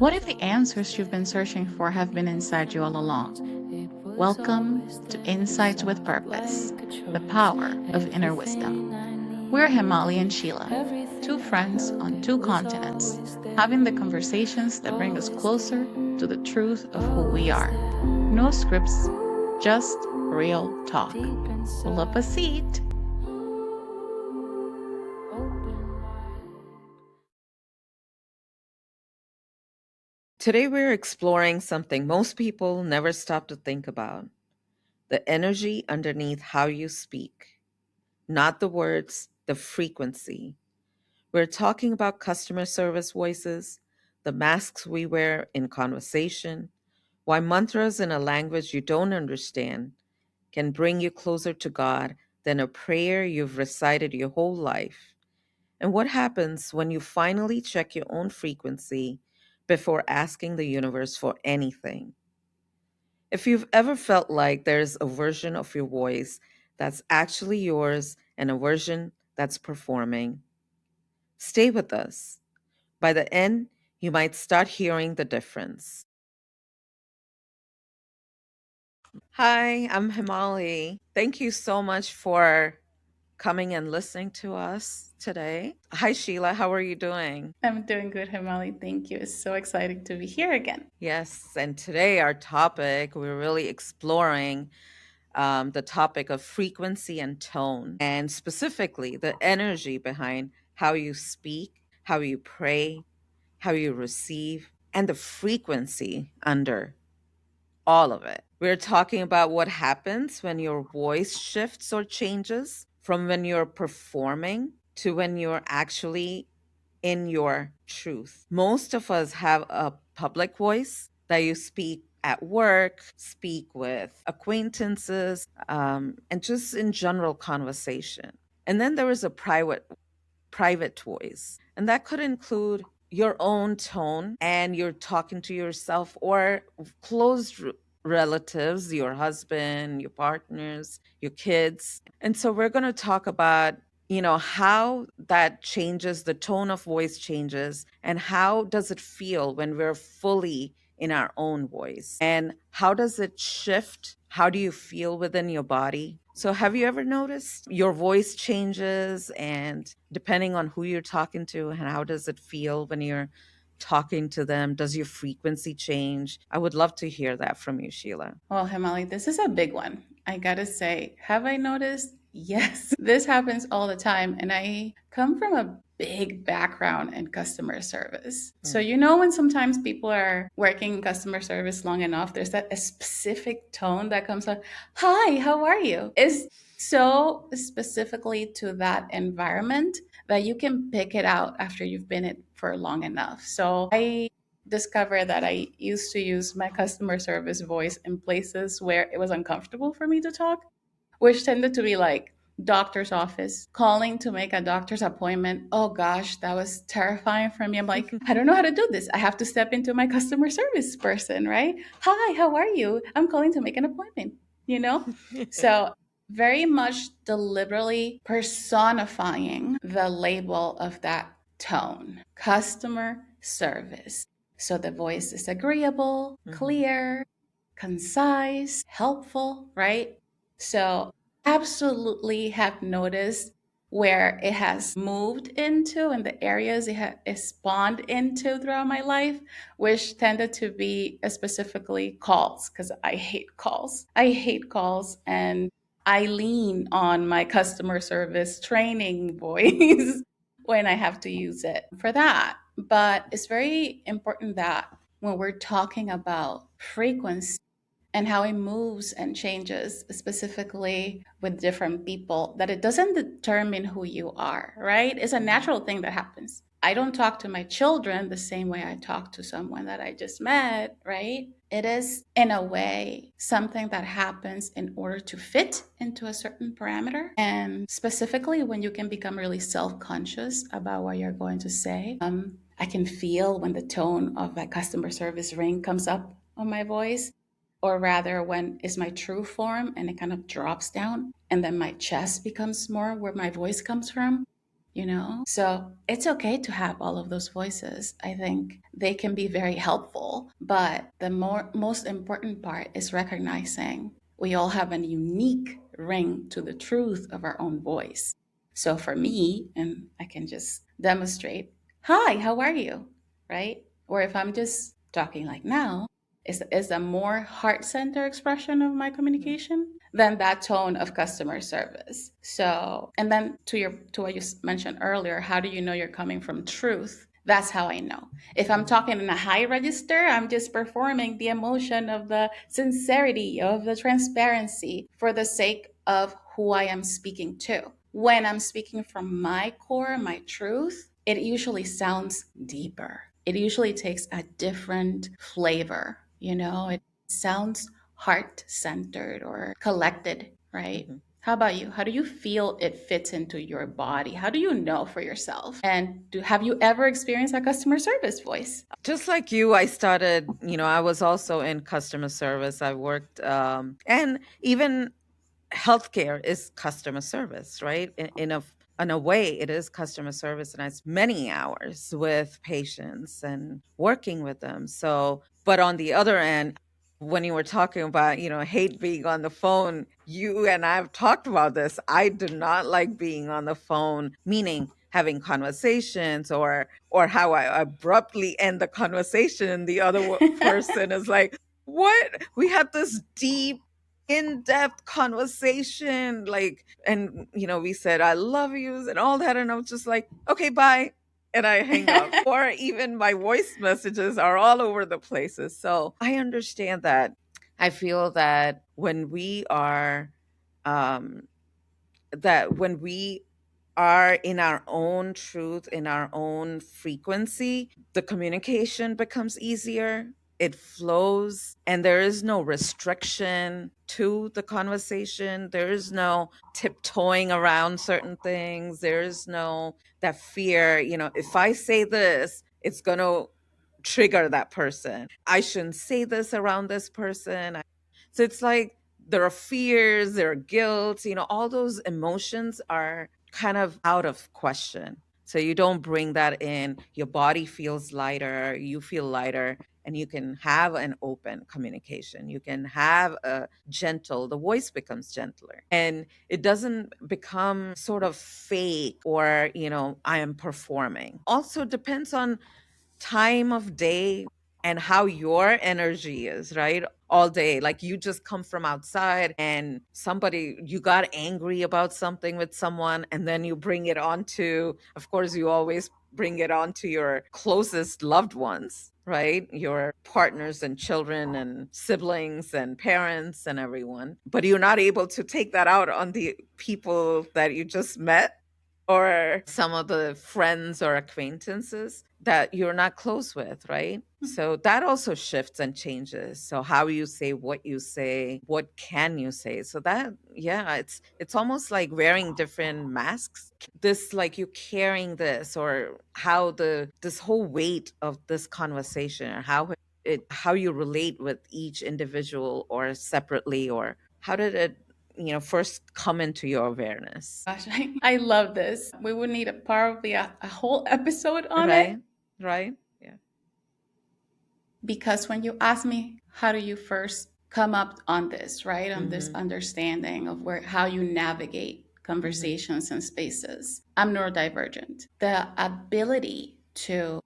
What if the answers you've been searching for have been inside you all along? Welcome to Insights with Purpose, the power of inner wisdom. We're Hemali and Sheila, two friends on two continents, having the conversations that bring us closer to the truth of who we are. No scripts, just real talk. Pull up a seat. Today, we're exploring something most people never stop to think about: the energy underneath how you speak. Not the words, the frequency. We're talking about customer service voices, the masks we wear in conversation, why mantras in a language you don't understand can bring you closer to God than a prayer you've recited your whole life, and what happens when you finally check your own frequency before asking the universe for anything. If you've ever felt like there's a version of your voice that's actually yours and a version that's performing, stay with us. By the end, you might start hearing the difference. Hi, I'm Himali. Thank you so much for coming and listening to us today. Hi, Sheila. How are you doing? I'm doing good, Hemali. Thank you. It's so exciting to be here again. Yes, and today our topic, we're really exploring the topic of frequency and tone, and specifically the energy behind how you speak, how you pray, how you receive, and the frequency under all of it. We're talking about what happens when your voice shifts or changes from when you're performing to when you're actually in your truth. Most of us have a public voice that you speak at work, speak with acquaintances, and just in general conversation. And then there is a private voice, and that could include your own tone and you're talking to yourself or close relatives, your husband, your partners, your kids. And so we're going to talk about how that changes, the tone of voice changes, and how does it feel when we're fully in our own voice, and how does it shift, how do you feel within your body. So have you ever noticed your voice changes, and depending on who you're talking to, and how does it feel when you're talking to them? Does your frequency change? I would love to hear that from you, Sheila. Well, Hemali, this is a big one. I gotta say, have I noticed? Yes, this happens all the time. And I come from a big background in customer service. So, when sometimes people are working in customer service long enough, there's that a specific tone that comes up. Hi, how are you? It's so specifically to that environment that you can pick it out after you've been it for long enough. So I discover that I used to use my customer service voice in places where it was uncomfortable for me to talk, which tended to be like doctor's office, calling to make a doctor's appointment. Oh gosh, that was terrifying for me. I'm like, I don't know how to do this. I have to step into my customer service person, right? Hi, how are you? I'm calling to make an appointment, you know? So very much deliberately personifying the label of that tone, customer service. So the voice is agreeable, clear, concise, helpful, right? So absolutely have noticed where it has moved into and the areas it spawned into throughout my life, which tended to be specifically calls, because I hate calls. I hate calls, and I lean on my customer service training voice when I have to use it for that. But it's very important that when we're talking about frequency and how it moves and changes, specifically with different people, that it doesn't determine who you are, right? It's a natural thing that happens. I don't talk to my children the same way I talk to someone that I just met, right? It is, in a way, something that happens in order to fit into a certain parameter. And specifically, when you can become really self conscious about what you're going to say, I can feel when the tone of a customer service ring comes up on my voice, or rather when it's my true form and it kind of drops down and then my chest becomes more where my voice comes from. So it's okay to have all of those voices. I think they can be very helpful, but the most important part is recognizing we all have a unique ring to the truth of our own voice. So for me, and I can just demonstrate, hi, how are you? Right? Or if I'm just talking like now, is a more heart center expression of my Mhm. communication than that tone of customer service. So, and then to what you mentioned earlier, how do you know you're coming from truth? That's how I know. If I'm Mhm. talking in a high register, I'm just performing the emotion of the sincerity, of the transparency for the sake of who I am speaking to. When I'm speaking from my core, my truth, it usually sounds deeper. It usually takes a different flavor. It sounds heart centered or collected, right? Mhm. How about you? How do you feel it fits into your body? How do you know for yourself? And have you ever experienced a customer service voice? Just like you, I started, I was also in customer service. I worked, and even healthcare is customer service, right? In a way, it is customer service, and it's many hours with patients and working with them. So, but on the other end, when you were talking about, hate being on the phone, you and I've talked about this. I do not like being on the phone, meaning having conversations or how I abruptly end the conversation and the other person is like, what? We had this deep in-depth conversation, like, and we said I love you and all that, and I was just like, okay, bye, and I hang up. Or even my voice messages are all over the places. So I understand that. I feel that um when we are in our own truth, in our own frequency, the communication becomes easier. It flows, and there is no restriction to the conversation. There is no tiptoeing around certain things. There is no that fear, if I say this, it's going to trigger that person. I shouldn't say this around this person. So it's like there are fears, there are guilt, all those emotions are kind of out of question. So you don't bring that in. Your body feels lighter, you feel lighter, and you can have an open communication. You can have the voice becomes gentler. And it doesn't become sort of fake or, I am performing. Also depends on time of day and how your energy is, right? All day. Like you just come from outside and you got angry about something with someone, and then you bring it on to, of course, you always bring it on to your closest loved ones, right? Your partners and children and siblings and parents and everyone. But you're not able to take that out on the people that you just met or some of the friends or acquaintances that you're not close with, right? So that also shifts and changes. So how you say, what can you say? So that, yeah, it's almost like wearing different masks. This, like, you carrying this, or how this whole weight of this conversation, or how you relate with each individual or separately, or how did it first come into your awareness? Gosh, I love this. We would need probably a whole episode on it, Right, right, yeah. because when you ask me, how do you first come up on this, right? On this Mm-hmm. understanding of how you navigate Mm-hmm. conversations and spaces. I'm neurodivergent. The ability to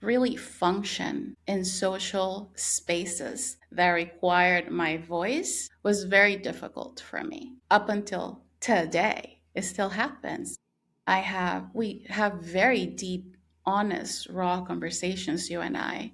really function in social spaces that required my voice was very difficult for me up until today. It still happens. We have very deep, honest, raw conversations, you and I,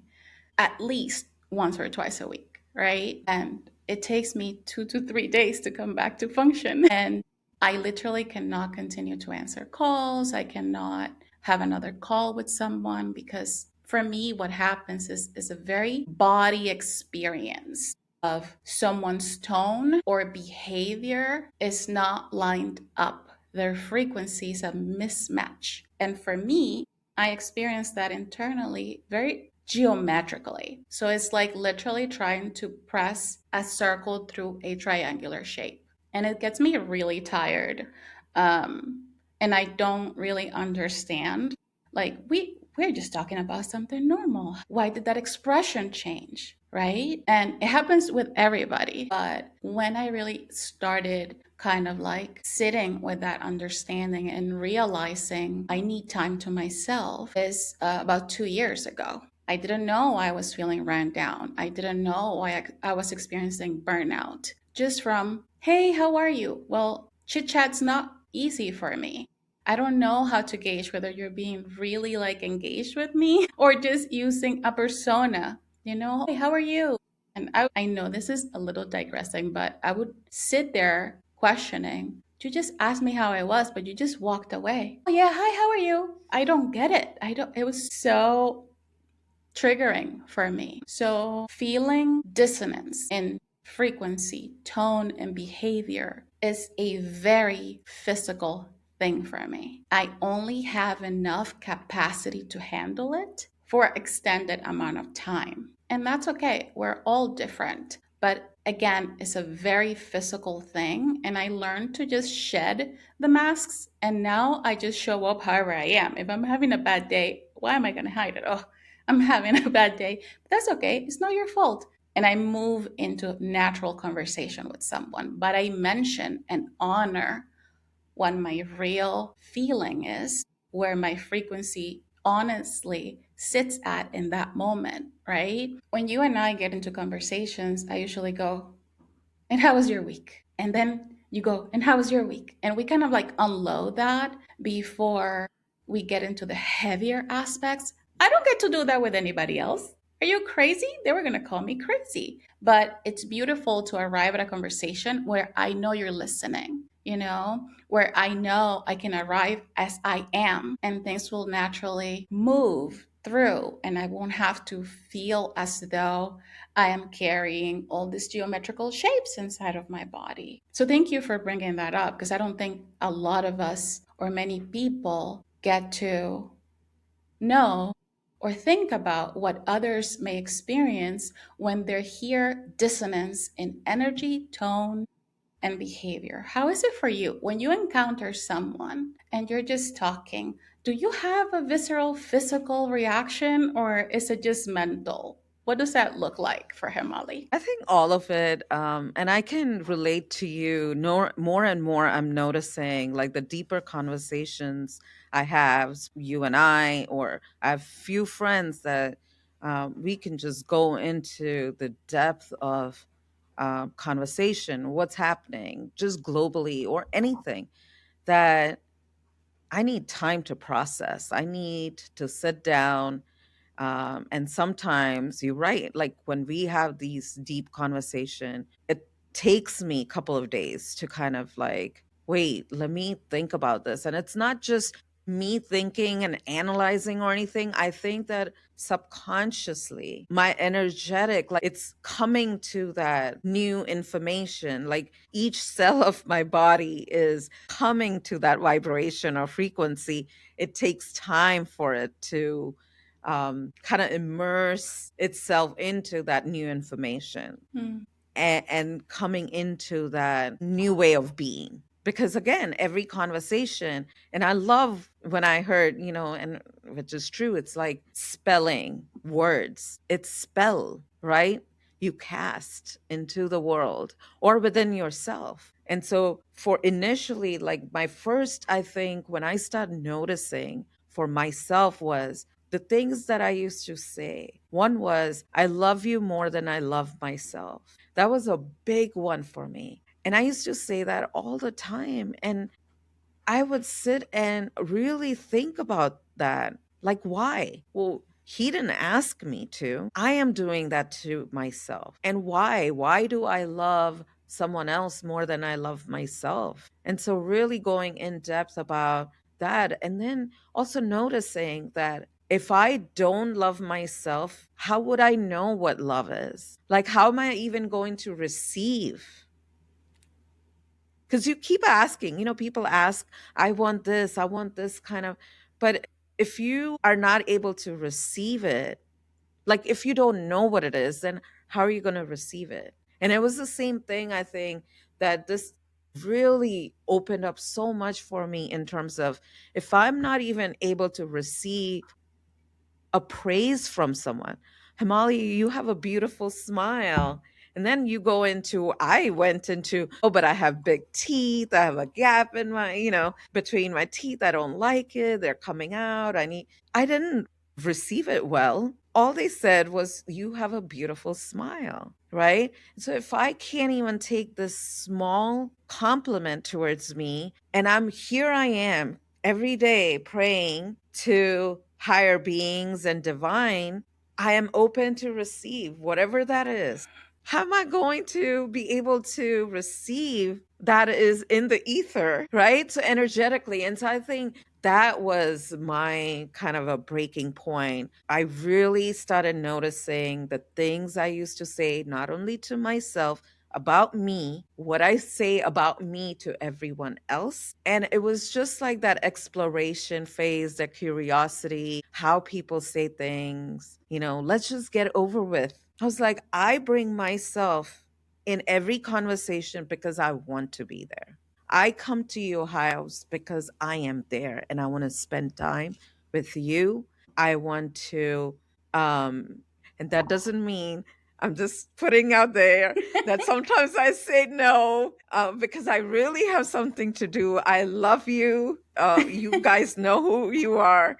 at least once or twice a week, right? And it takes me 2 to 3 days to come back to function. And I literally cannot continue to answer calls. I cannot have another call with someone, because for me, what happens is a very body experience of someone's tone or behavior is not lined up. Their frequency is a mismatch. And for me, I experience that internally very geometrically. So it's like literally trying to press a circle through a triangular shape. And it gets me really tired. Um, and I don't really understand. Like we're just talking about something normal. Why did that expression change? Right? And it happens with everybody. But when I really started kind of like sitting with that understanding and realizing I need time to myself is about 2 years ago. I didn't know I was feeling ran down. I didn't know I was experiencing burnout just from, hey, how are you? Well, chit chat's not easy for me. I don't know how to gauge whether you're being really like engaged with me or just using a persona. Hey, how are you? And I know this is a little digressing, but I would sit there questioning. You just asked me how I was, but you just walked away. Oh, yeah, hi, how are you? I don't get it. I don't, it was so triggering for me. So, feeling dissonance in frequency, tone, and behavior is a very physical thing for me. I only have enough capacity to handle it for extended amount of time. And that's okay. We're all different. But again, it's a very physical thing. And I learned to just shed the masks. And now I just show up however I am. If I'm having a bad day, why am I going to hide it? Oh, I'm having a bad day. But that's okay. It's not your fault. And I move into natural conversation with someone. But I mention and honor what my real feeling is, where my frequency honestly sits at in that moment, right? When you and I get into conversations, I usually go, and how was your week? And then you go, and how was your week? And we kind of like unload that before we get into the heavier aspects. I don't get to do that with anybody else. Are you crazy? They were going to call me crazy. But it's beautiful to arrive at a conversation where I know you're listening, where I know I can arrive as I am and things will naturally move through and I won't have to feel as though I am carrying all these geometrical shapes inside of my body. So thank you for bringing that up because I don't think a lot of us or many people get to know or think about what others may experience when they hear dissonance in energy, tone, and behavior. How is it for you when you encounter someone and you're just talking? Do you have a visceral physical reaction or is it just mental? What does that look like for Hemali? I think all of it, and I can relate to you. More and more, I'm noticing like the deeper conversations I have, you and I, or I have few friends that we can just go into the depth of conversation, what's happening, just globally or anything that I need time to process. I need to sit down, and sometimes you're right. Like when we have these deep conversation, it takes me a couple of days to kind of like, wait, let me think about this. And it's not just me thinking and analyzing or anything. I think that subconsciously, my energetic, like it's coming to that new information. Like each cell of my body is coming to that vibration or frequency. It takes time for it to kind of immerse itself into that new information Hmm. and coming into that new way of being. Because again, every conversation, and I love when I heard, and which is true, it's like spelling words. It's spell, right? You cast into the world or within yourself. And so, for initially, like my first, I think, when I started noticing for myself was the things that I used to say. One was, I love you more than I love myself. That was a big one for me. And I used to say that all the time. And I would sit and really think about that. Like, why? Well, he didn't ask me to. I am doing that to myself. And why? Why do I love someone else more than I love myself? And so, really going in depth about that. And then also noticing that if I don't love myself, how would I know what love is? Like, how am I even going to receive? Because you keep asking, people ask, I want this kind of, but if you are not able to receive it, like if you don't know what it is, then how are you going to receive it? And it was the same thing, I think, that this really opened up so much for me in terms of, if I'm not even able to receive a praise from someone, Hemali, you have a beautiful smile. And then you go into, I went into, oh, but I have big teeth. I have a gap in my, between my teeth. I don't like it. They're coming out. I didn't receive it well. All they said was, you have a beautiful smile, right? So if I can't even take this small compliment towards me, and I am every day praying to higher beings and divine, I am open to receive whatever that is. How am I going to be able to receive that is in the ether, right? So energetically. And so I think that was my kind of a breaking point. I really started noticing the things I used to say, not only to myself, about me, what I say about me to everyone else. And it was just like that exploration phase, that curiosity, how people say things, let's just get over with. I was like, I bring myself in every conversation because I want to be there. I come to your house because I am there and I want to spend time with you. I want to, um, and that doesn't mean, I'm just putting out there that sometimes I say no because I really have something to do. I love you. You guys know who you are.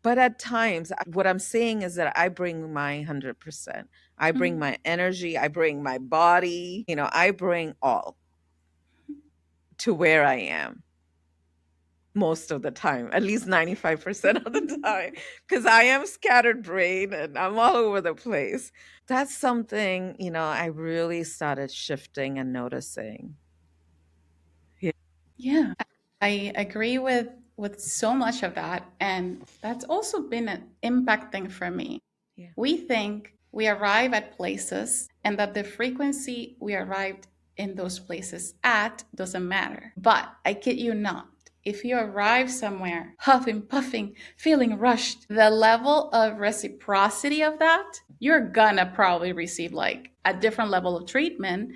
But at times, what I'm saying is that I bring my 100%. I bring my energy. I bring my body. I bring all to where I am most of the time, at least 95% of the time, because I am scattered brain and I'm all over the place. That's something, I really started shifting and noticing. Yeah. Yeah, I agree with so much of that, and that's also been an impacting for me. Yeah. We think we arrive at places and that the frequency we arrived in those places at doesn't matter. But I kid you not, if you arrive somewhere huffing, puffing, feeling rushed, the level of reciprocity of that, you're gonna probably receive like a different level of treatment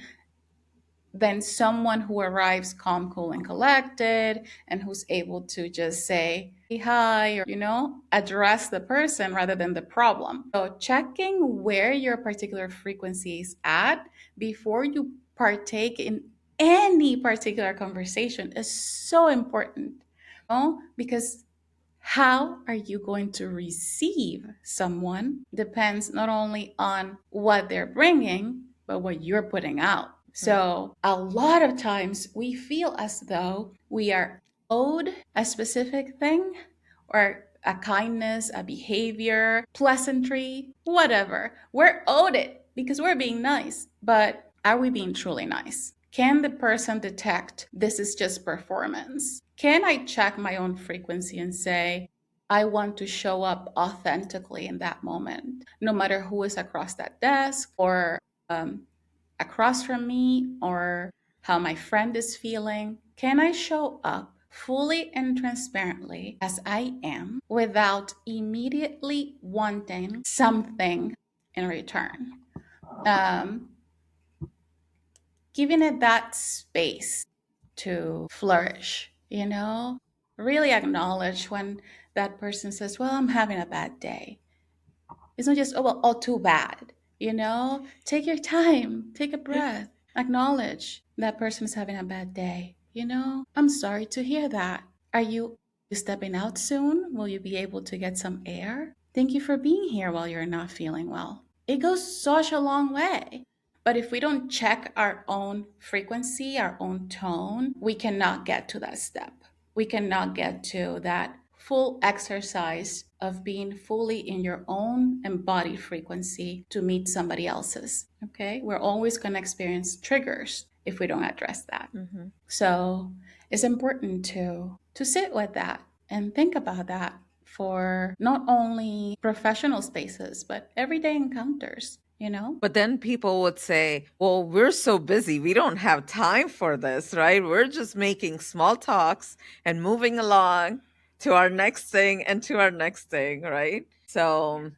than someone who arrives calm, cool, and collected and who's able to just say hey, hi, or, address the person rather than the problem. So, checking where your particular frequency is at before you partake in any particular conversation is so important. Because how are you going to receive someone depends not only on what they're bringing, but what you're putting out. So, a lot of times we feel as though we are owed a specific thing or a kindness, a behavior, pleasantry, whatever. We're owed it because we're being nice. But are we being truly nice? Can the person detect this is just performance? Can I check my own frequency and say, I want to show up authentically in that moment, no matter who is across that desk or um, across from me or how my friend is feeling? Can I show up fully and transparently as I am without immediately wanting something in return? Um, Giving it that space to flourish, really acknowledge when that person says, well, I'm having a bad day. It's not just, oh, well, oh, too bad. Take your time, take a breath, acknowledge that person is having a bad day. I'm sorry to hear that. Are you stepping out soon? Will you be able to get some air? Thank you for being here while you're not feeling well. It goes such a long way. But if we don't check our own frequency, our own tone, we cannot get to that step. We cannot get to that full exercise of being fully in your own embodied frequency to meet somebody else's. Okay? We're always going to experience triggers if we don't address that. Mm-hmm. So it's important to sit with that and think about that for not only professional spaces, but everyday encounters. But then people would say, well, we're so busy. We don't have time for this, right? We're just making small talks and moving along to our next thing and to our next thing, right? So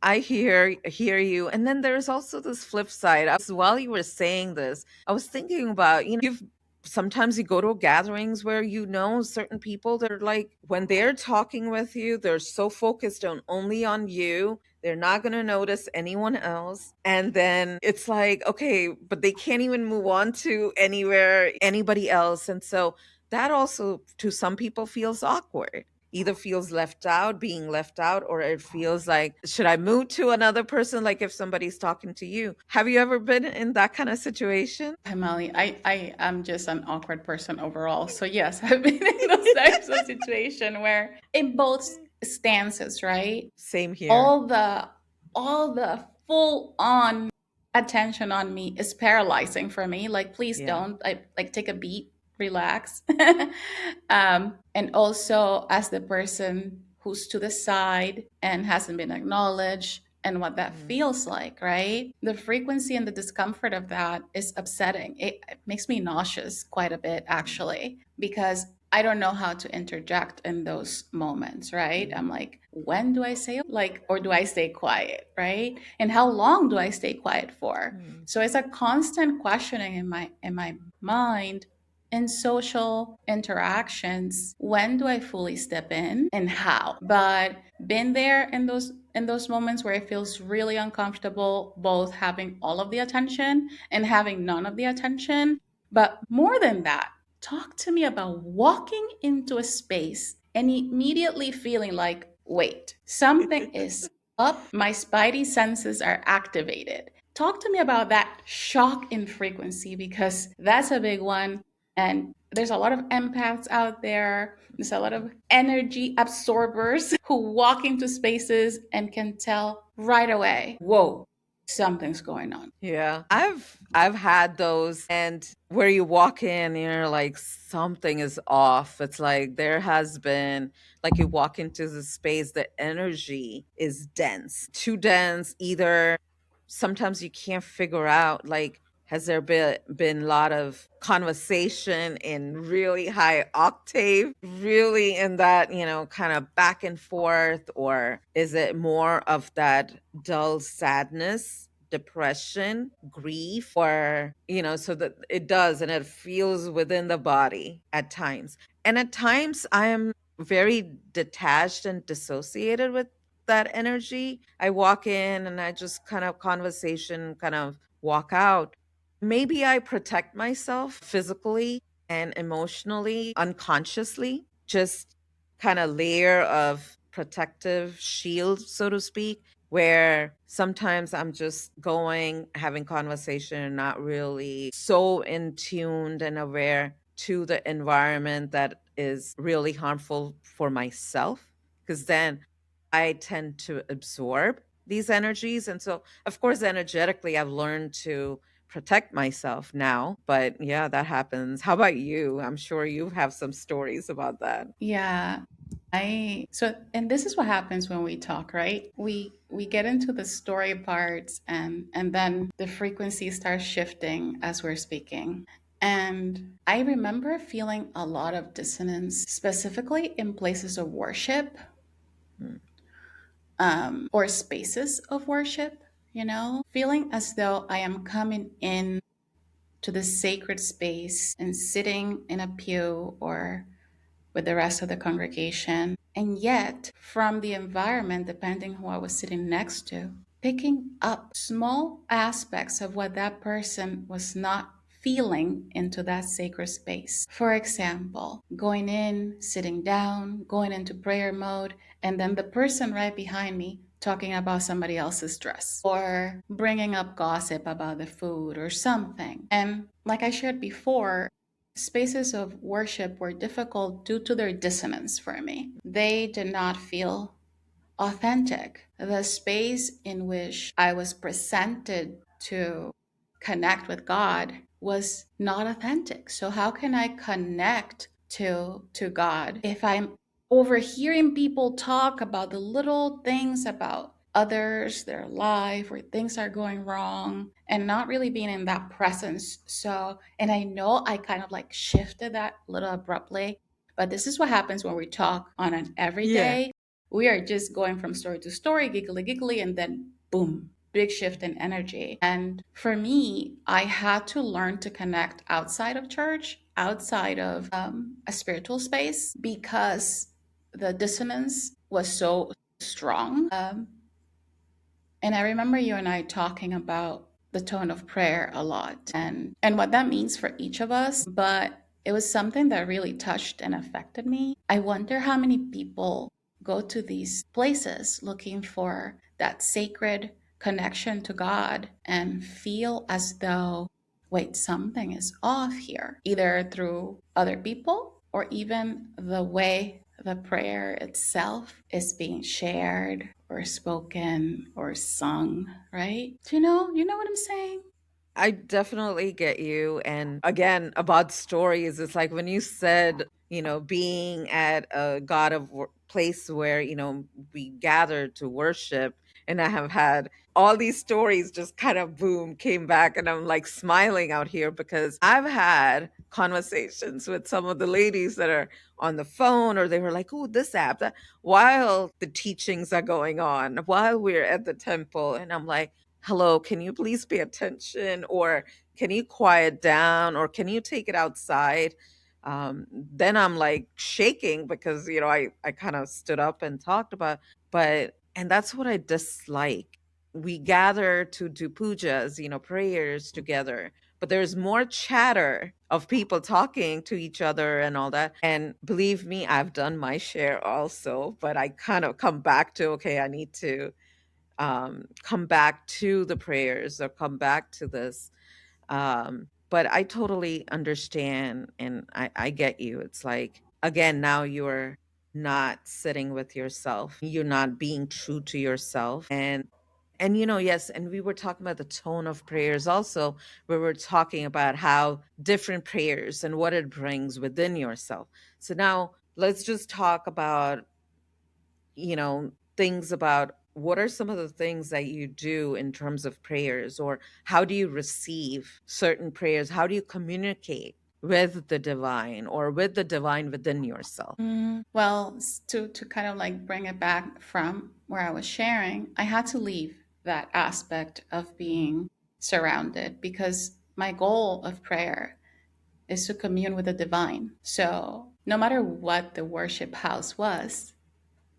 I hear you. And then there's also this flip side. While you were saying this, I was thinking about, you've sometimes you go to gatherings where you know certain people that are like, when they're talking with you, they're so focused on only on you. They're not going to notice anyone else. And then it's like, okay, but they can't even move on to anywhere, anybody else. And so that also to some people feels awkward. Either feels left out, being left out, or it feels like, should I move to another person? Like if somebody's talking to you. Have you ever been in that kind of situation? Hemali, I am just an awkward person overall. So yes, I've been in those types of situation where in both stances, right? Same here. All the full on attention on me is paralyzing for me. Like, please Yeah. don't. I like take a beat, relax. And also as the person who's to the side and hasn't been acknowledged and what that Mm, feels like, right? The frequency and the discomfort of that is upsetting. It makes me nauseous quite a bit, mm, actually, because I don't know how to interject in those moments, right? mm, I'm like, when do I say like, or do I stay quiet, right? And how long do I stay quiet for? mm, So it's a constant questioning in my mind in social interactions. When do I fully step in and how? But been there in those moments where it feels really uncomfortable, both having all of the attention and having none of the attention. But more than that, talk to me about walking into a space and immediately feeling like, wait, something is up. My spidey senses are activated. Talk to me about that shock in frequency, because that's a big one. And there's a lot of empaths out there. There's a lot of energy absorbers who walk into spaces and can tell right away, whoa, something's going on. yeah. I've had those, and where you walk in, you're like, something is off. It's like there has been, like, you walk into the space, the energy is dense. Too dense. Either sometimes you can't figure out, like, has there been a lot of conversation in really high octave, really in that, kind of back and forth, or is it more of that dull sadness, depression, grief, or, so that it does and it feels within the body at times. And at times I am very detached and dissociated with that energy. I walk in and I just kind of conversation, kind of walk out. Maybe I protect myself physically and emotionally, unconsciously, just kind of layer of protective shield, so to speak, where sometimes I'm just going, having conversation, and not really so in tuned and aware to the environment that is really harmful for myself. Because then I tend to absorb these energies. And so, of course, energetically, I've learned to protect myself now. But yeah, that happens. How about you? I'm sure you have some stories about that. Yeah. And this is what happens when we talk, right? We get into the story parts, and then the frequency starts shifting as we're speaking. And I remember feeling a lot of dissonance, specifically in places of worship, Mm, or spaces of worship, feeling as though I am coming in to the sacred space and sitting in a pew or with the rest of the congregation. And yet, from the environment, depending who I was sitting next to, picking up small aspects of what that person was not feeling into that sacred space. For example, going in, sitting down, going into prayer mode, and then the person right behind me talking about somebody else's dress or bringing up gossip about the food or something. And like I shared before, spaces of worship were difficult due to their dissonance for me. They did not feel authentic. The space in which I was presented to connect with God was not authentic. So how can I connect to God if I'm overhearing people talk about the little things about others, their life, where things are going wrong, and not really being in that presence? So, and I know I kind of like shifted that a little abruptly, but this is what happens when we talk on an yeah. everyday. We are just going from story to story, giggly giggly, and then boom. big shift in energy. And for me, I had to learn to connect outside of church, outside of a spiritual space, because the dissonance was so strong. And I remember you and I talking about the tone of prayer a lot and what that means for each of us. But it was something that really touched and affected me. I wonder how many people go to these places looking for that sacred connection to God and feel as though, wait, something is off here, either through other people or even the way the prayer itself is being shared or spoken or sung, right? Do you know what I'm saying? I definitely get you. And again, about stories, it's like when you said, being at a place where, we gather to worship, and I have had all these stories just kind of boom came back, and I'm like smiling out here because I've had conversations with some of the ladies that are on the phone, or they were like, oh, this app, that, while the teachings are going on, while we're at the temple. And I'm like, hello, can you please pay attention? Or can you quiet down? Or can you take it outside? Then I'm like shaking because, I kind of stood up and talked about, and that's what I dislike. We gather to do pujas, prayers together, but there's more chatter of people talking to each other and all that. And believe me, I've done my share also, but I kind of come back to, okay, I need to come back to the prayers or come back to this. But I totally understand, and I get you. It's like, again, now you're not sitting with yourself. You're not being true to yourself. And yes, and we were talking about the tone of prayers also, where we're talking about how different prayers and what it brings within yourself. So now let's just talk about things about what are some of the things that you do in terms of prayers, or how do you receive certain prayers? How do you communicate with the divine or with the divine within yourself? Well, to kind of like bring it back from where I was sharing, I had to leave that aspect of being surrounded because my goal of prayer is to commune with the divine. So, no matter what the worship house was,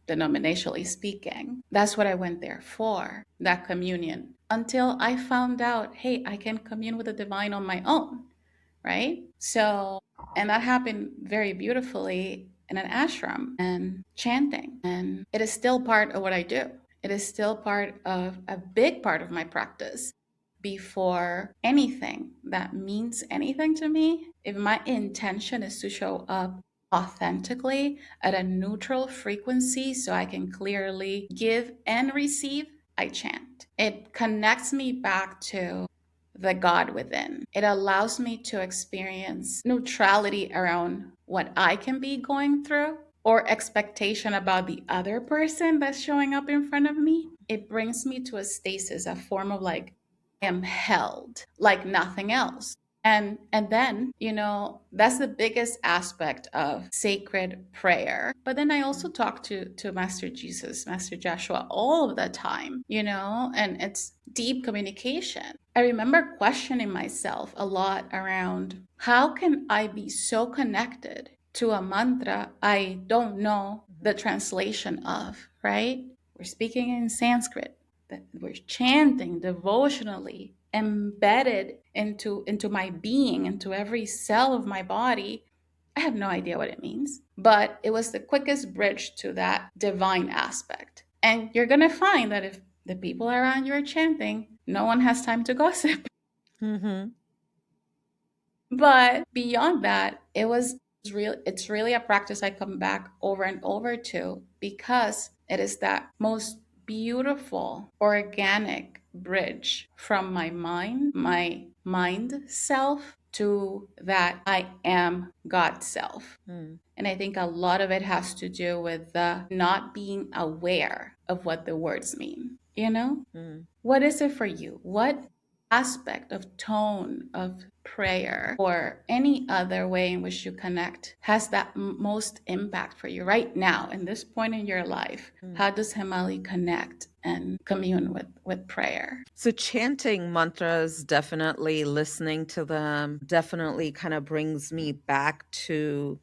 denominationally speaking, that's what I went there for, that communion, until I found out, hey, I can commune with the divine on my own, right? So, and that happened very beautifully in an ashram and chanting. And it is still part of what I do. It is still part of a big part of my practice. Before anything that means anything to me, if my intention is to show up authentically at a neutral frequency so I can clearly give and receive, I chant. It connects me back to the God within. It allows me to experience neutrality around what I can be going through or expectation about the other person that's showing up in front of me. It brings me to a stasis, a form of like, I am held like nothing else. And then, that's the biggest aspect of sacred prayer. But then I also talk to Master Jesus, Master Joshua all of the time, and it's deep communication. I remember questioning myself a lot around how can I be so connected to a mantra I don't know the translation of, right? We're speaking in Sanskrit, that we're chanting devotionally, embedded into my being, into every cell of my body. I have no idea what it means, but it was the quickest bridge to that divine aspect. And you're going to find that if the people around you are chanting, no one has time to gossip. Mm-hmm. But beyond that, it's really a practice I come back over and over to because it is that most beautiful organic bridge from my mind self to that I am God self. Mm. And I think a lot of it has to do with the not being aware of what the words mean. Mm. What is it for you? What aspect of tone of prayer or any other way in which you connect has that most impact for you right now in this point in your life? How does Hemali connect and commune with prayer? So chanting mantras, definitely listening to them, definitely kind of brings me back to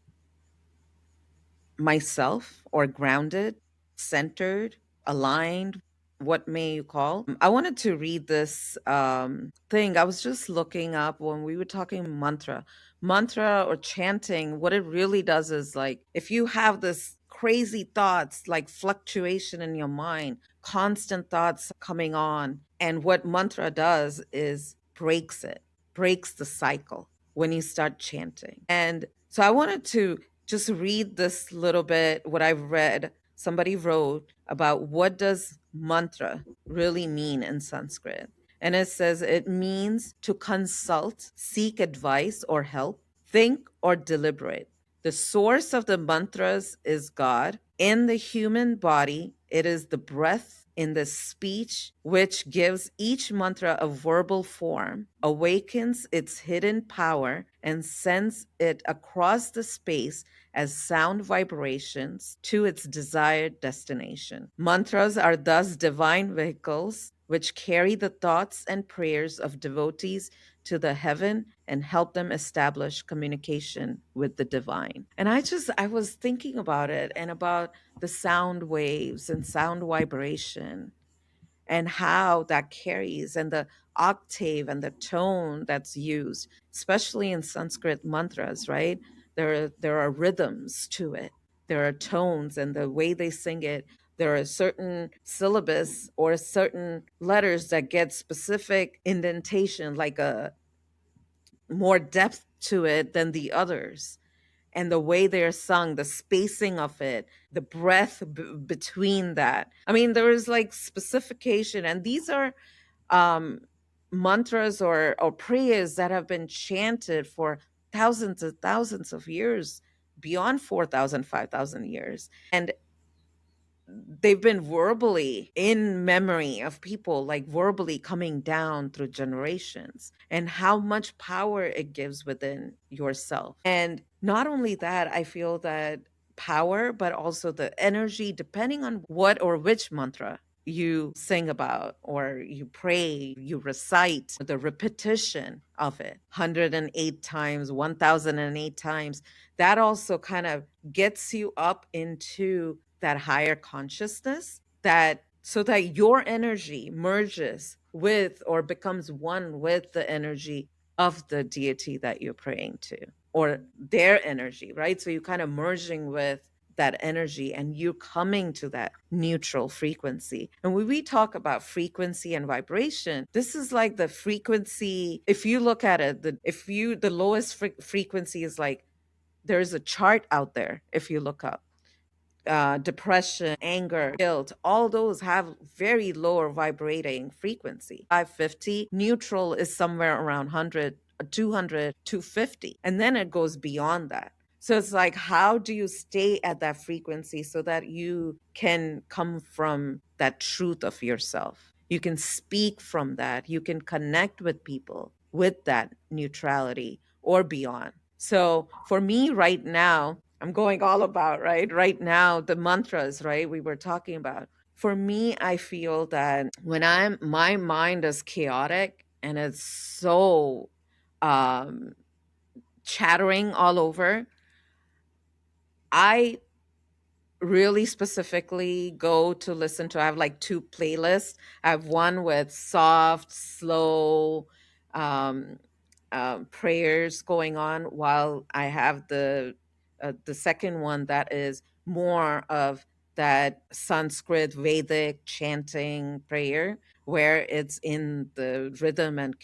myself, or grounded, centered, aligned, what may you call. I wanted to read this thing. I was just looking up when we were talking mantra or chanting. What it really does is, like, if you have this crazy thoughts, like fluctuation in your mind, constant thoughts coming on, and what mantra does is breaks the cycle when you start chanting. And so I wanted to just read this little bit, what I've read. Somebody wrote about what does mantra really mean in Sanskrit. And it says it means to consult, seek advice or help, think or deliberate. The source of the mantras is God. In the human body, it is the breath in the speech which gives each mantra a verbal form, awakens its hidden power, and sends it across the space as sound vibrations to its desired destination. Mantras are thus divine vehicles which carry the thoughts and prayers of devotees to the heaven and help them establish communication with the divine. And I was thinking about it and about the sound waves and sound vibration and how that carries, and the octave and the tone that's used, especially in Sanskrit mantras, right? There are rhythms to it. There are tones, and the way they sing it, there are certain syllables or certain letters that get specific indentation, like a more depth to it than the others. And the way they're sung, the spacing of it, the breath between that. I mean, there is like specification, and these are um, mantras or prayers that have been chanted for thousands of years, beyond 4,000, 5,000 years. And they've been verbally in memory of people, like verbally coming down through generations, and how much power it gives within yourself. And not only that, I feel that power, but also the energy, depending on what or which mantra you sing about or you pray, you recite, the repetition of it 108 times, 1008 times, that also kind of gets you up into that higher consciousness, that so that your energy merges with or becomes one with the energy of the deity that you're praying to, or their energy, right? So you're kind of merging with that energy and you're coming to that neutral frequency. And when we talk about frequency and vibration, this is like the frequency. If you look at it, the lowest frequency is like, there's a chart out there. If you look up depression, anger, guilt, all those have very lower vibrating frequency. 550, neutral is somewhere around 100, 200, 250. And then it goes beyond that. So it's like, how do you stay at that frequency so that you can come from that truth of yourself? You can speak from that. You can connect with people with that neutrality or beyond. So for me right now, I'm going all about, right? Right now, the mantras, right? We were talking about. For me, I feel that when my mind is chaotic and it's so um, chattering all over, I really specifically go to listen to, I have like two playlists. I have one with soft, slow um, prayers going on, while I have the second one that is more of that Sanskrit Vedic chanting prayer, where it's in the rhythm and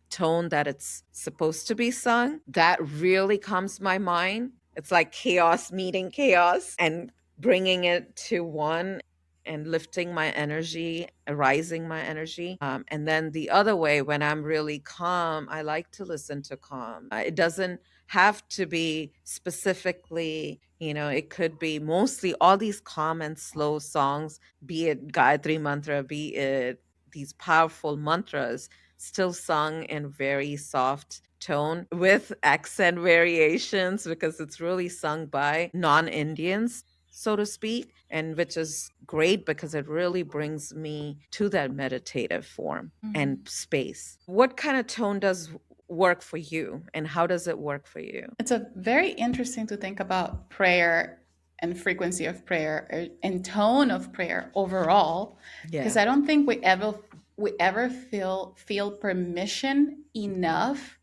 tone that it's supposed to be sung. That really calms my mind. It's like chaos meeting chaos and bringing it to one and lifting my energy, rising my energy. And then the other way, when I'm really calm, I like to listen to calm. It doesn't have to be specifically, it could be mostly all these calm and slow songs, be it Gayatri Mantra, be it these powerful mantras. still sung in very soft tone with accent variations, because it's really sung by non-Indians, so to speak, and which is great because it really brings me to that meditative form and space. What kind of tone does work for you, and how does it work for you? It's a very interesting to think about prayer and frequency of prayer and tone of prayer overall, because Yeah. I don't think we ever feel permission enough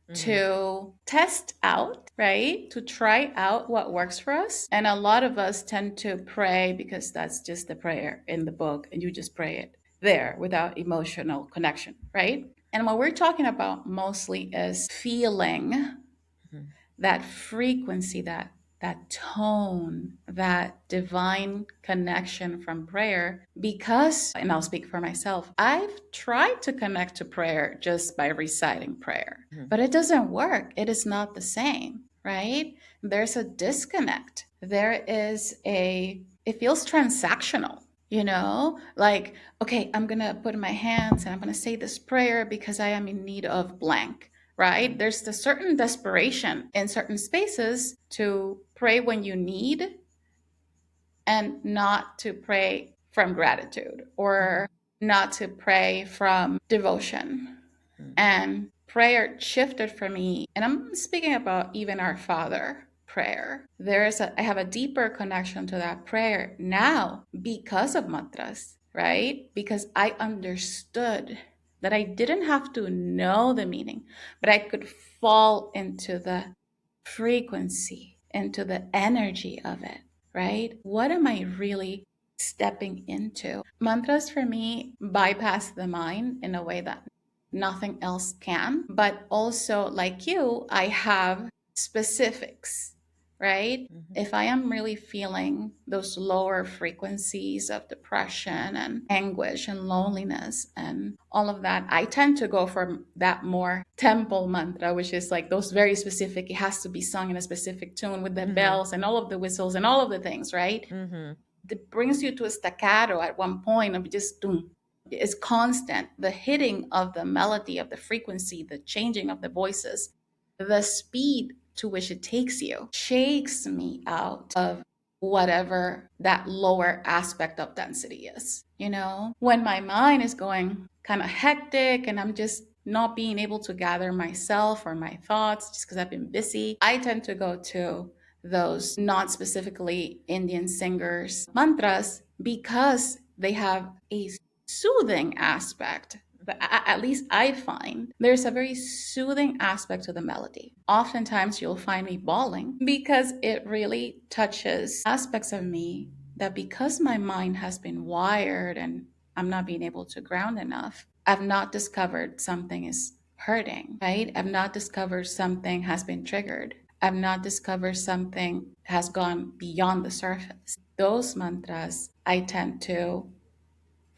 Hmm. to test out, right? To try out what works for us. And a lot of us tend to pray because that's just the prayer in the book and you just pray it there without emotional connection, right? And what we're talking about mostly is feeling Hmm. that frequency, that tone, that divine connection from prayer. Because, and I'll speak for myself, I've tried to connect to prayer just by reciting prayer, Hmm. but it doesn't work. It is not the same, right? There's a disconnect. It feels transactional. Like, okay, I'm gonna put my hands and I'm gonna say this prayer because I am in need of blank, right? There's a certain desperation in certain spaces to pray when you need and not to pray from gratitude or not to pray from devotion. Hmm. And prayer shifted for me. And I'm speaking about even our Father prayer. I have a deeper connection to that prayer now because of mantras, right? Because I understood that I didn't have to know the meaning, but I could fall into the frequency, into the energy of it, right? What am I really stepping into? Mantras for me bypass the mind in a way that nothing else can. But also, like you, I have specifics, right? Hmm. If I am really feeling those lower frequencies of depression and anguish and loneliness and all of that, I tend to go for that more temple mantra, which is like those very specific, it has to be sung in a specific tune with the Hmm. bells and all of the whistles and all of the things, right? Hmm. That brings you to a staccato at one point of just doom. It's constant. The hitting of the melody, of the frequency, the changing of the voices, the speed to which it takes you shakes me out of whatever that lower aspect of density is. When my mind is going kind of hectic and I'm just not being able to gather myself or my thoughts just because I've been busy, I tend to go to those not specifically Indian singers mantras because they have a soothing aspect. But at least I find there's a very soothing aspect to the melody. Oftentimes you'll find me bawling because it really touches aspects of me that, because my mind has been wired and I'm not being able to ground enough, I've not discovered something is hurting, right? I've not discovered something has been triggered. I've not discovered something has gone beyond the surface. Those mantras, I tend to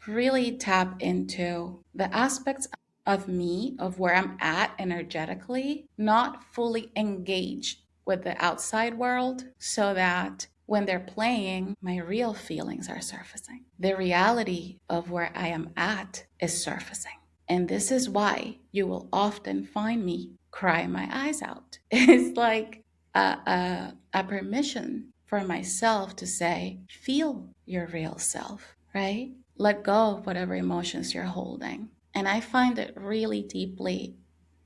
really tap into the aspects of me, of where I'm at energetically, not fully engaged with the outside world, so that when they're playing, my real feelings are surfacing. The reality of where I am at is surfacing. And this is why you will often find me cry my eyes out. It's like a permission for myself to say, feel your real self, right? Let go of whatever emotions you're holding. And I find it really deeply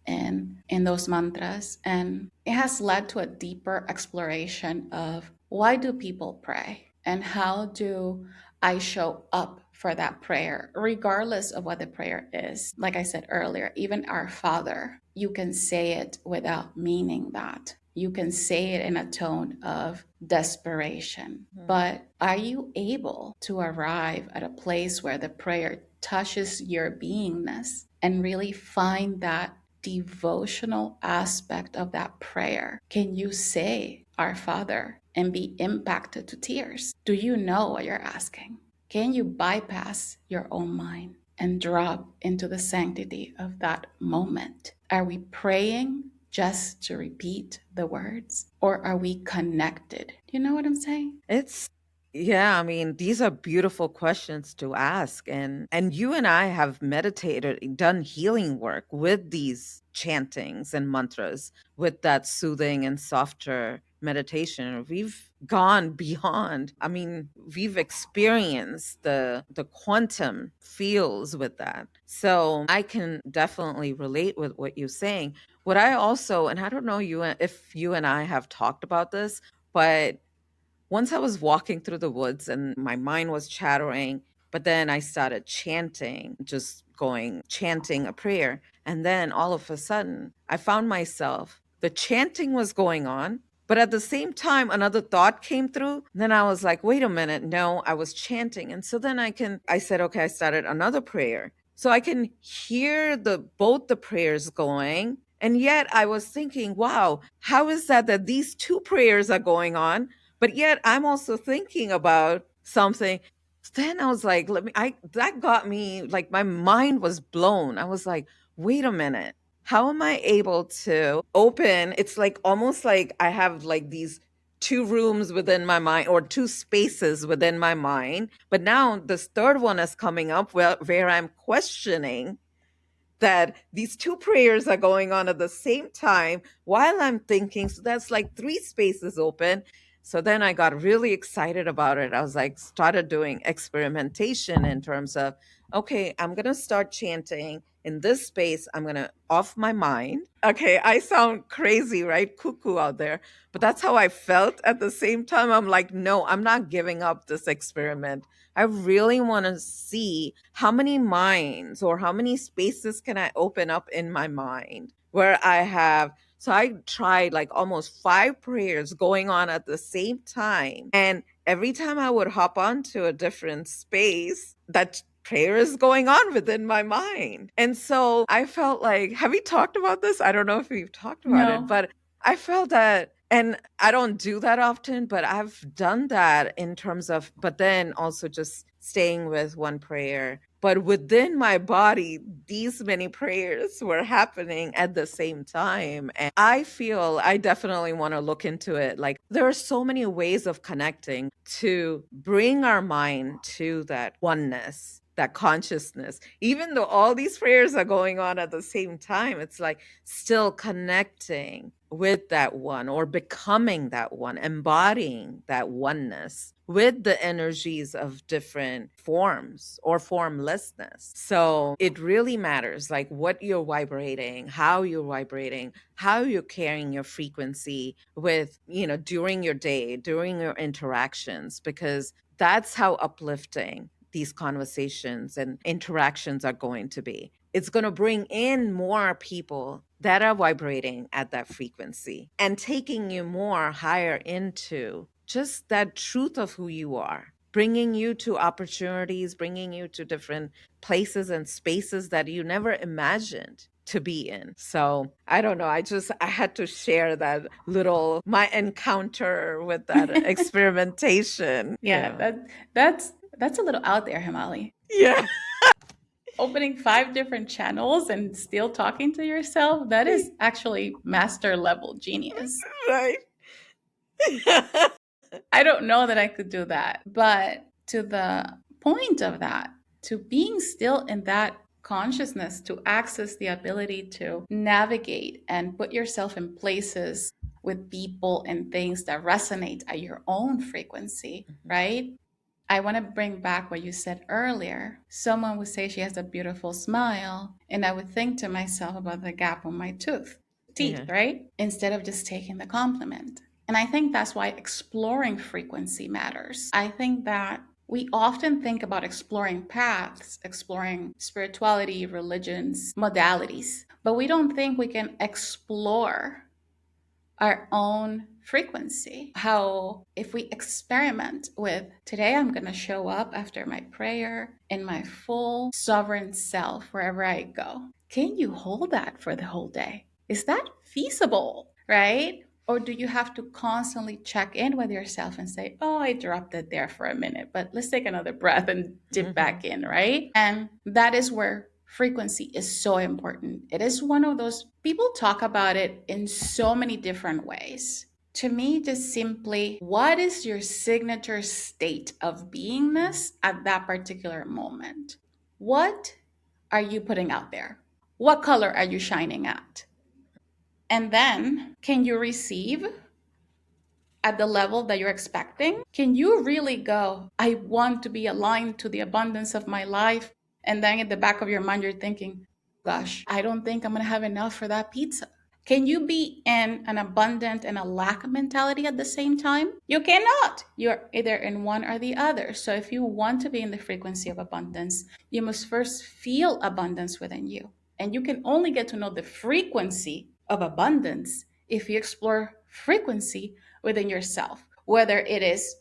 in those mantras. And it has led to a deeper exploration of why do people pray and how do I show up for that prayer, regardless of what the prayer is. Like I said earlier, even Our Father, you can say it without meaning that. You can say it in a tone of desperation. But are you able to arrive at a place where the prayer touches your beingness and really find that devotional aspect of that prayer? Can you say Our Father and be impacted to tears? Do you know what you're asking? Can you bypass your own mind and drop into the sanctity of that moment? Are we praying just to repeat the words, or are we connected? Do you know what I'm saying? It's Yeah, I mean, these are beautiful questions to ask, and you and I have meditated, done healing work with these chantings and mantras, with that soothing and softer meditation. We've gone beyond. I mean, we've experienced the quantum feels with that. So, I can definitely relate with what you're saying. What I also, and I don't know if you and I have talked about this, but once I was walking through the woods and my mind was chattering, but then I started chanting, just going, chanting a prayer. And then all of a sudden, I found myself, the chanting was going on, but at the same time, another thought came through. Then I was like, wait a minute, no, I was chanting. And so then I said, okay, I started another prayer. So I can hear both the prayers going. And yet I was thinking, wow, how is that these two prayers are going on? But yet I'm also thinking about something. Then I was like, that got me, like, my mind was blown. I was like, wait a minute. How am I able to open? It's like almost like I have like these two rooms within my mind, or two spaces within my mind. But now this third one is coming up where I'm questioning that these two prayers are going on at the same time while I'm thinking. So that's like three spaces open. So then I got really excited about it. I was like, started doing experimentation in terms of, okay, I'm going to start chanting in this space. I'm going to off my mind. Okay, I sound crazy, right? Cuckoo out there. But that's how I felt at the same time. I'm like, no, I'm not giving up this experiment. I really want to see how many minds or how many spaces can I open up in my mind where I have. So I tried like almost five prayers going on at the same time. And every time I would hop onto a different space, that prayer is going on within my mind. And so I felt like, have we talked about this? I don't know if we've talked about it, No. but I felt that, and I don't do that often, but I've done that in terms of, but then also just staying with one prayer. But within my body, these many prayers were happening at the same time. And I feel I definitely want to look into it. Like, there are so many ways of connecting to bring our mind to that oneness, that consciousness. Even though all these prayers are going on at the same time, it's like still connecting with that one, or becoming that one, embodying that oneness with the energies of different forms or formlessness. So it really matters, like what you're vibrating, how you're carrying your frequency with, during your day, during your interactions, because that's how uplifting these conversations and interactions are going to be. It's going to bring in more people that are vibrating at that frequency and taking you more higher into just that truth of who you are, bringing you to opportunities, bringing you to different places and spaces that you never imagined to be in. So I don't know. I had to share that little, my encounter with that experimentation. Yeah, Yeah. that's a little out there, Hemali. Yeah. Opening five different channels and still talking to yourself, that is actually master level genius. Right. I don't know that I could do that. But to the point of that, to being still in that consciousness, to access the ability to navigate and put yourself in places with people and things that resonate at your own frequency, right? I want to bring back what you said earlier. Someone would say she has a beautiful smile, and I would think to myself about the gap on my teeth, Yeah. right? Instead of just taking the compliment. And I think that's why exploring frequency matters. I think that we often think about exploring paths, exploring spirituality, religions, modalities, but we don't think we can explore our own frequency. How, if we experiment with today, I'm going to show up after my prayer in my full sovereign self wherever I go. Can you hold that for the whole day? Is that feasible, right? Or do you have to constantly check in with yourself and say, oh, I dropped it there for a minute, but let's take another breath and dip back in, right? And that is where frequency is so important. It is one of those, people talk about it in so many different ways. To me, just simply, what is your signature state of beingness at that particular moment? What are you putting out there? What color are you shining at? And then, can you receive at the level that you're expecting? Can you really go, I want to be aligned to the abundance of my life? And then at the back of your mind, you're thinking, gosh, I don't think I'm going to have enough for that pizza. Can you be in an abundant and a lack mentality at the same time? You cannot. You're either in one or the other. So if you want to be in the frequency of abundance, you must first feel abundance within you. And you can only get to know the frequency of abundance if you explore frequency within yourself, whether it is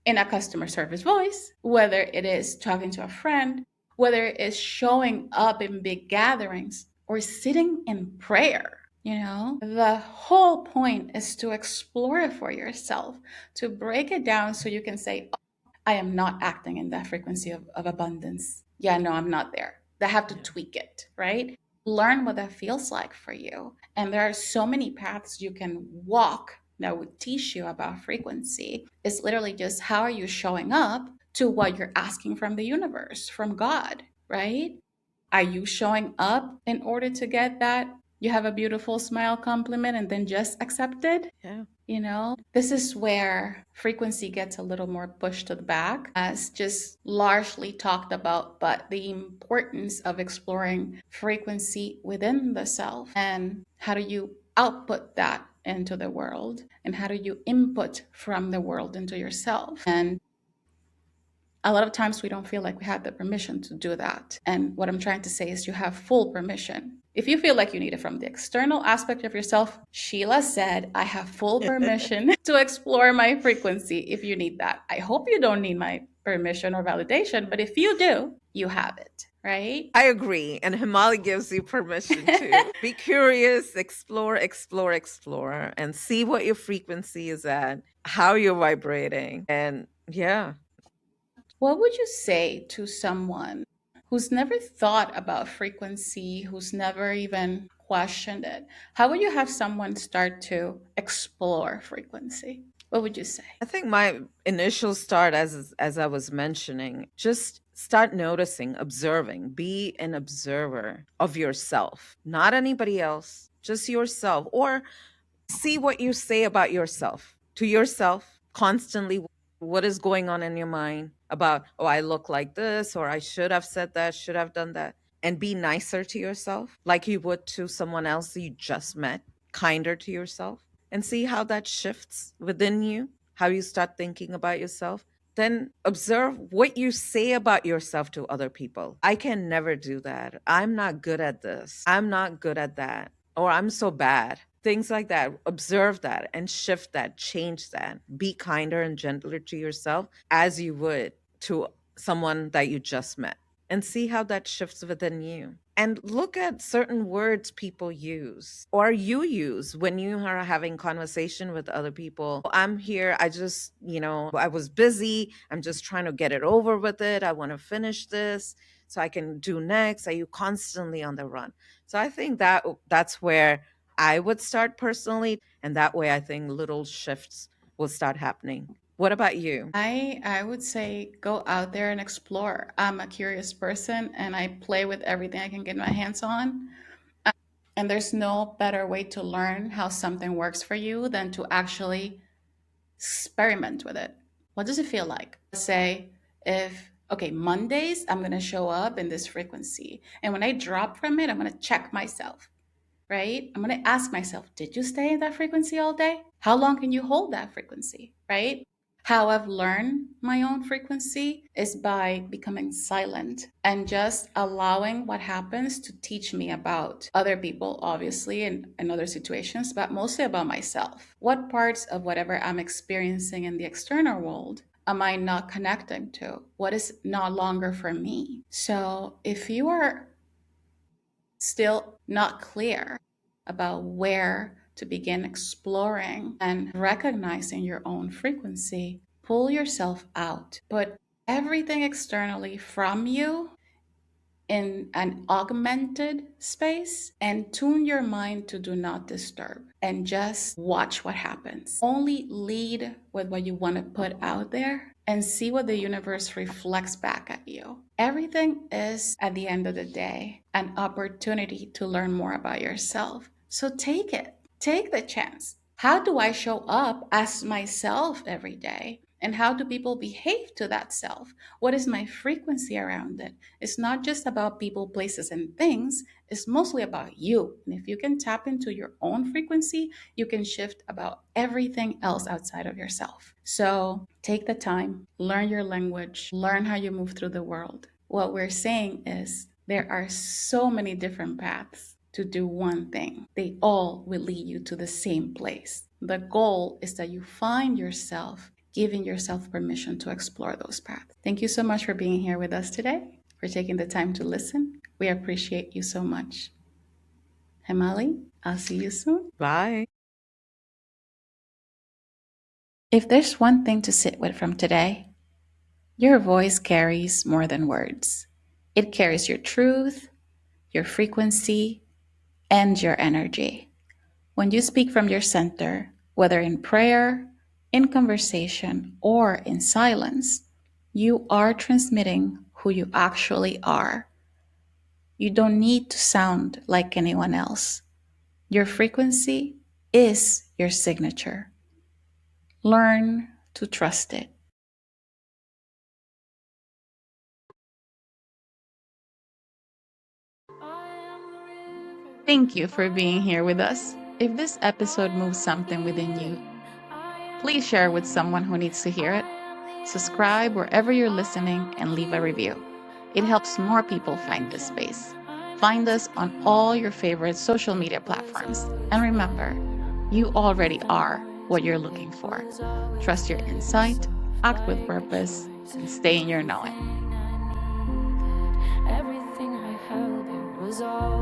in a customer service voice, whether it is talking to a friend, whether it is showing up in big gatherings or sitting in prayer. The whole point is to explore it for yourself, to break it down so you can say, oh, I am not acting in that frequency of abundance. Yeah, no, I'm not there. I have to tweak it, right? Learn what that feels like for you. And there are so many paths you can walk that would teach you about frequency. It's literally just how are you showing up to what you're asking from the universe, from God, right? Are you showing up in order to get that? You have a beautiful smile compliment and then just accept it? Yeah. This is where frequency gets a little more pushed to the back, as just largely talked about, but the importance of exploring frequency within the self and how do you output that into the world and how do you input from the world into yourself. And a lot of times we don't feel like we have the permission to do that. And what I'm trying to say is you have full permission. If you feel like you need it from the external aspect of yourself, Sheila said, I have full permission to explore my frequency if you need that. I hope you don't need my permission or validation, but if you do, you have it, right? I agree. And Hemali gives you permission to be curious, explore, explore, explore, and see what your frequency is at, how you're vibrating. And yeah. What would you say to someone who's never thought about frequency, who's never even questioned it? How would you have someone start to explore frequency? What would you say? I think my initial start, as I was mentioning, just start noticing, observing, be an observer of yourself, not anybody else, just yourself, or see what you say about yourself to yourself constantly. What is going on in your mind about, oh, I look like this, or I should have said that, should have done that, and be nicer to yourself like you would to someone else you just met, kinder to yourself, and see how that shifts within you, how you start thinking about yourself. Then observe what you say about yourself to other people. I can never do that. I'm not good at this. I'm not good at that. Or I'm so bad. Things like that. Observe that and shift that, change that. Be kinder and gentler to yourself as you would to someone that you just met, and see how that shifts within you. And look at certain words people use or you use when you are having conversation with other people. I'm here, I just, I was busy. I'm just trying to get it over with it. I want to finish this so I can do next. Are you constantly on the run? So I think that's where I would start personally. And that way I think little shifts will start happening. What about you? I would say go out there and explore. I'm a curious person and I play with everything I can get my hands on. And there's no better way to learn how something works for you than to actually experiment with it. What does it feel like? Say, if, okay, Mondays, I'm going to show up in this frequency. And when I drop from it, I'm going to check myself, right? I'm going to ask myself, did you stay in that frequency all day? How long can you hold that frequency, right? How I've learned my own frequency is by becoming silent and just allowing what happens to teach me about other people, obviously, and other situations, but mostly about myself. What parts of whatever I'm experiencing in the external world am I not connecting to? What is no longer for me? So if you are still not clear about where to begin exploring and recognizing your own frequency, pull yourself out. Put everything externally from you in an augmented space and tune your mind to do not disturb and just watch what happens. Only lead with what you want to put out there and see what the universe reflects back at you. Everything is, at the end of the day, an opportunity to learn more about yourself. So take it, take the chance. How do I show up as myself every day? And how do people behave to that self? What is my frequency around it? It's not just about people, places, and things. It's mostly about you. And if you can tap into your own frequency, you can shift about everything else outside of yourself. So take the time, learn your language, learn how you move through the world. What we're saying is there are so many different paths to do one thing. They all will lead you to the same place. The goal is that you find yourself giving yourself permission to explore those paths. Thank you so much for being here with us today, for taking the time to listen. We appreciate you so much. Hemali, I'll see you soon. Bye. If there's one thing to sit with from today, your voice carries more than words. It carries your truth, your frequency, and your energy. When you speak from your center, whether in prayer, in conversation, or in silence, you are transmitting who you actually are. You don't need to sound like anyone else. Your frequency is your signature. Learn to trust it. Thank you for being here with us. If this episode moves something within you, please share with someone who needs to hear it. Subscribe wherever you're listening and leave a review. It helps more people find this space. Find us on all your favorite social media platforms. And remember, you already are what you're looking for. Trust your insight, act with purpose, and stay in your knowing. Everything I held, it was all